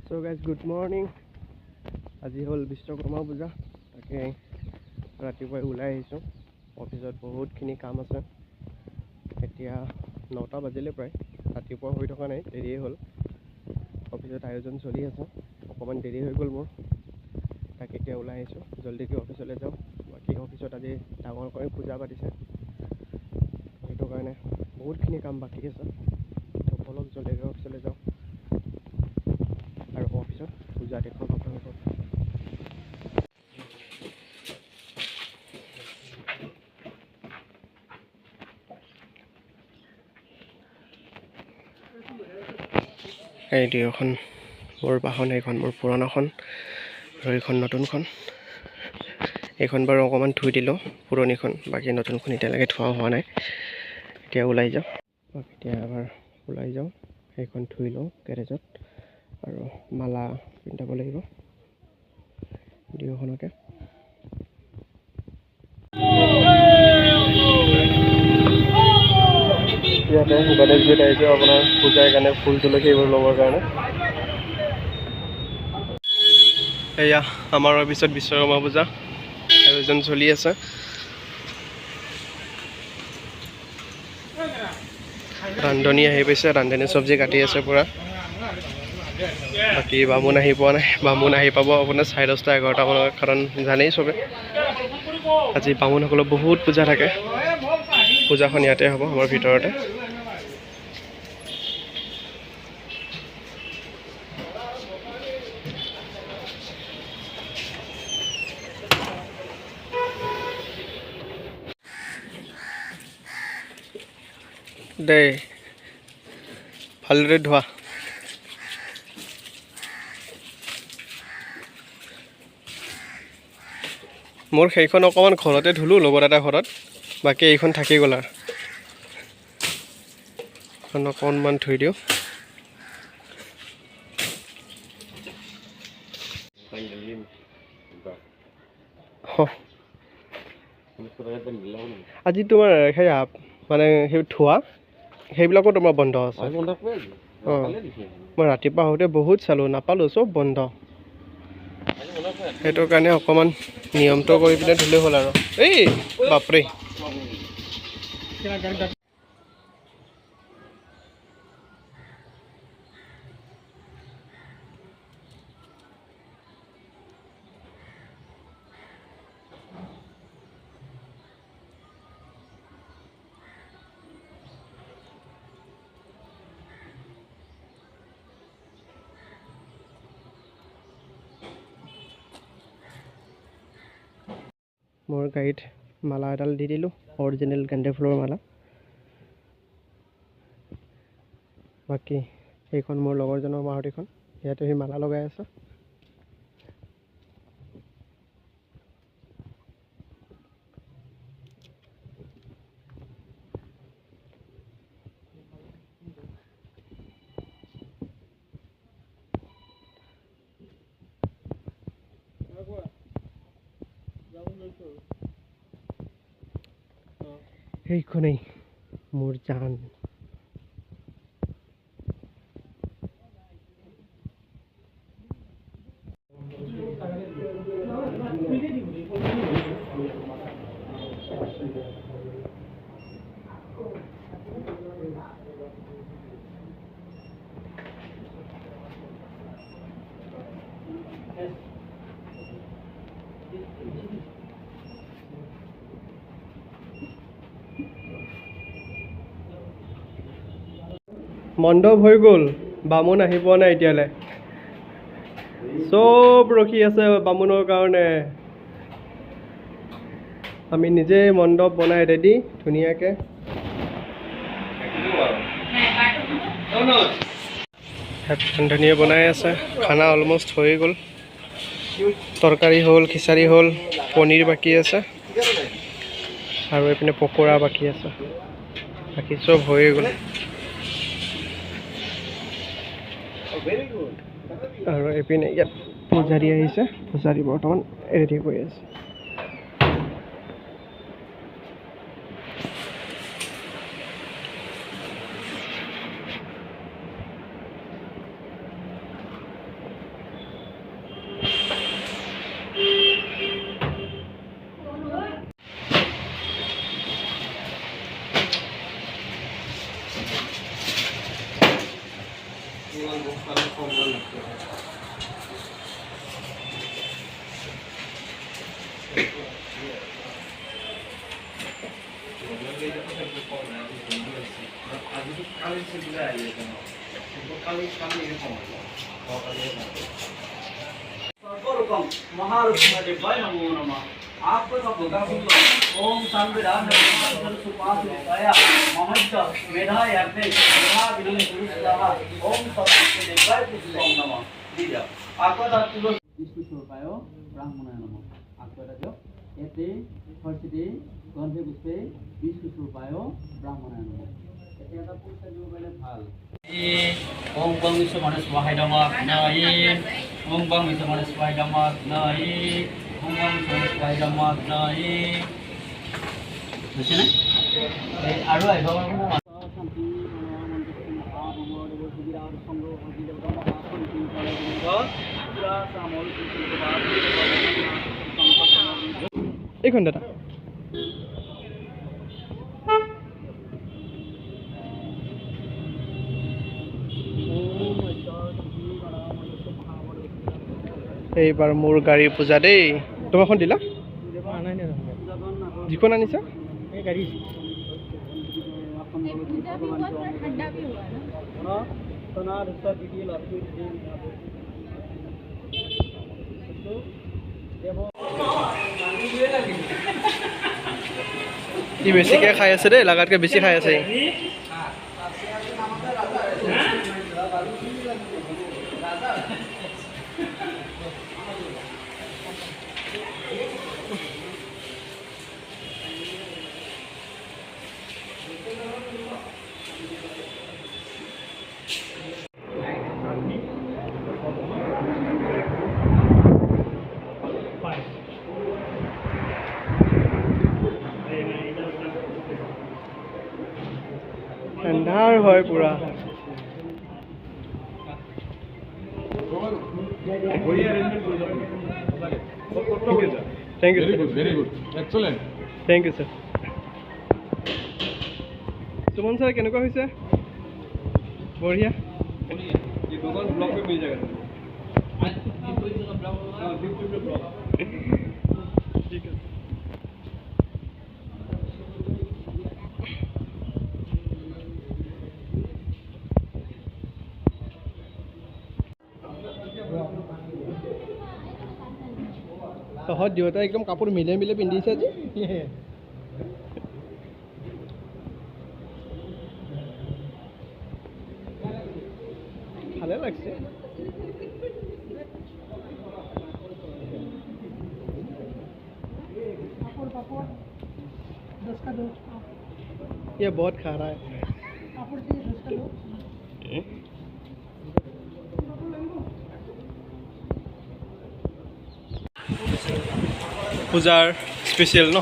So guys, good morning. আজি হল বিশ্বকৰ্মা পূজা তাকে ৰাতিপুৱাই ওলাই আহিছোঁ অফিসত বহুতখিনি কাম আছে এতিয়া 9টা বাজিলে প্ৰায় ৰাতিপুৱা হৈ থকা নাই দেৰিয়ে হ'ল অফিসত আয়োজন চলি আছে অকমান দেৰি হৈ গ'ল মোৰ তাকে এতিয়া ওলাই আহিছোঁ জলদিকে অফিসলৈ যাওঁ বাকি অফিসত আজি ডাঙৰকৈ পূজা পাতিছে সেইটো কাৰণে বহুতখিনি কাম বাকি আছে তো বলক জলদিকে অফিসলৈ যাওঁ আৰু অফিসত পূজা দেখুৱাম আপোনালোকক এইটো এখন মোৰ বাহন এইখন মোৰ পুৰণাখন আৰু এইখন নতুনখন এইখন বাৰু অকমান ধুই দিলোঁ পুৰণিখন বাকি নতুনখন এতিয়ালৈকে ধোৱা হোৱা নাই এতিয়া ওলাই যাওঁ এতিয়া এবাৰ ওলাই যাওঁ এইখন ধুই লওঁ গেৰেজত আৰু মালা পিন্ধাব লাগিব দুয়োখনকে ইয়াতে গণেশগুৰিত আহিছোঁ আপোনাৰ পূজাৰ কাৰণে ফুল তুলসী এইবোৰ ল'বৰ কাৰণে এয়া আমাৰ অফিসত বিশ্বকৰ্মা পূজা আয়োজন চলি আছে ৰান্ধনী আহি পাইছে ৰান্ধনী চব্জি কাটি আছে পুৰা বাকি বামুণ আহি পোৱা নাই বামুণ আহি পাব আপোনাৰ 10:30 11টা মানত কাৰণ জানেই চবে আজি বামুণসকলৰ বহুত পূজা থাকে পূজাখন ইয়াতে হ'ব আমাৰ ভিতৰতে দে ভালদৰে ধোৱা মোৰ সেইখন অকমান ঘৰতে ধুলো লগত এটা ঘৰত বাকি এইখন থাকি গ'ল আৰু এখন অকণমান ধুই দিওঁ আজি তোমাৰ সেয়া মানে সেই ধোৱা সেইবিলাকো তোমাৰ বন্ধ আছে মই ৰাতিপুৱা আহোঁতে বহুত চালোঁ নাপালোঁ চব বন্ধ সেইটো কাৰণে অকমান নিয়মটো কৰি পিনে ধুলে হ'ল আৰু এই বাপৰে মোৰ গাড়ীত মালা এডাল দি দিলোঁ অৰিজিনেল গেন্দে ফুলৰ মালা বাকি এইখন মোৰ লগৰজনৰ মাৰুতিখন ইয়াতে সি মালা লগাই আছে এইখনেই মোৰ জান মণ্ডপ হৈ গ'ল বামুণ আহি পোৱা নাই এতিয়ালৈ চব ৰখি আছে বামুণৰ কাৰণে আমি নিজে মণ্ডপ বনাই ৰেডি ধুনীয়াকে ৰান্ধনীয়ে বনাই আছে খানা অলমোষ্ট হৈ গ'ল তৰকাৰী হ'ল খিচাৰি হ'ল পনীৰ বাকী আছে আৰু এইপিনে পকৰা বাকী আছে বাকী চব হৈ গ'ল আৰু এইপিনে ইয়াত পূজাৰী আহিছে পূজাৰী বৰ্তমান ৰেডি কৰি আছে महालक्ष्मी नमो नमः। आपको सब ओम संविधान सुपाया महंत मेधा यज्ञ मेधा विनम पुरुषदाहा ओम सत्य पुष्पम नमः। दीजा आपको तुलसी विष्णु स्वरूपाय ब्राह्मणाय नमः। आपको जो एते फर्स्टडे गंधे पुष्पे विष्णु स्वरूपाय ब्राह्मणाय नमः। एते এটা পুরস্কার দিব বলে ভাল ओम बं विष्णु मानस वाहाय नमः नये ओम बं विष्णु मानस वाहाय नमः नये ओम बं विष्णु मानस वाहाय नमः नये বুঝছেনে এই আৰু আহিব শান্তি এইখন দাদা এইবাৰ মোৰ গাড়ী পূজা দেই তোমাৰখন দিলা যিখন আনিছা এই গাড়ী ই বেছিকৈ খাই আছে দেই লাগাতকৈ বেছি খাই আছে ঠাণ্ডাৰ হয় পুৰা thank you very good excellent thank you sir Suman sir কেনেকুৱা হৈছে বঢ়িয়া ये दुकान ब्लॉक में मिल जाएगा ठीक है তহঁত দেউতা একদম কাপোৰ মিলে মিলে পিন্ধিছে যে ভালে লাগছে ये बहुत खा रहा है পূজাৰ স্পেচিয়েল ন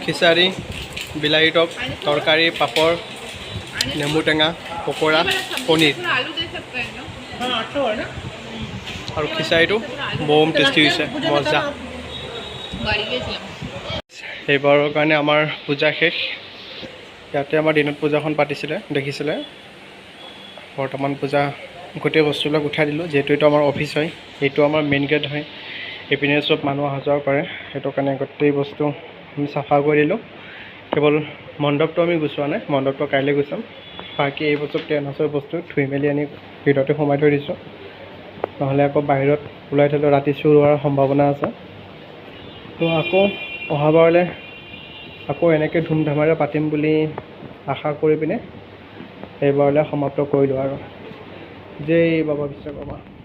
খিচাৰি বিলাহী টক তৰকাৰী পাপৰ নেমু টেঙা পকোৰা পনীৰ আৰু খিচাৰিটো বম টেষ্টি হৈছে মজা এইবাৰৰ কাৰণে আমাৰ পূজা শেষ ইয়াতে আমাৰ দিনত পূজাখন পাতিছিলে দেখিছিলে বৰ্তমান পূজা গোটেই বস্তুবিলাক উঠাই দিলোঁ যিহেতু এইটো আমাৰ অফিচ হয় এইটো আমাৰ মেইন গেট হয় এইপিনে চব মানুহ অহা যোৱা কৰে সেইটো কাৰণে গোটেই বস্তু আমি চাফা কৰি দিলোঁ কেৱল মণ্ডপটো আমি গুচোৱা নাই মণ্ডপটো কাইলৈ গুচাম বাকী এই বছৰ টেণ্টহাউচৰ বস্তু ধুই মেলি আনি ভিতৰতে সোমাই থৈ দিছোঁ নহ'লে আকৌ বাহিৰত ওলাই থ'লেও ৰাতি চুৰ হোৱাৰ সম্ভাৱনা আছে তো আকৌ অহাবাৰলৈ আকৌ এনেকৈ ধুমধামেৰে পাতিম বুলি আশা কৰি পিনে এইবাৰলৈ সমাপ্ত কৰিলোঁ আৰু জয় বাবা বিশ্বকৰ্মা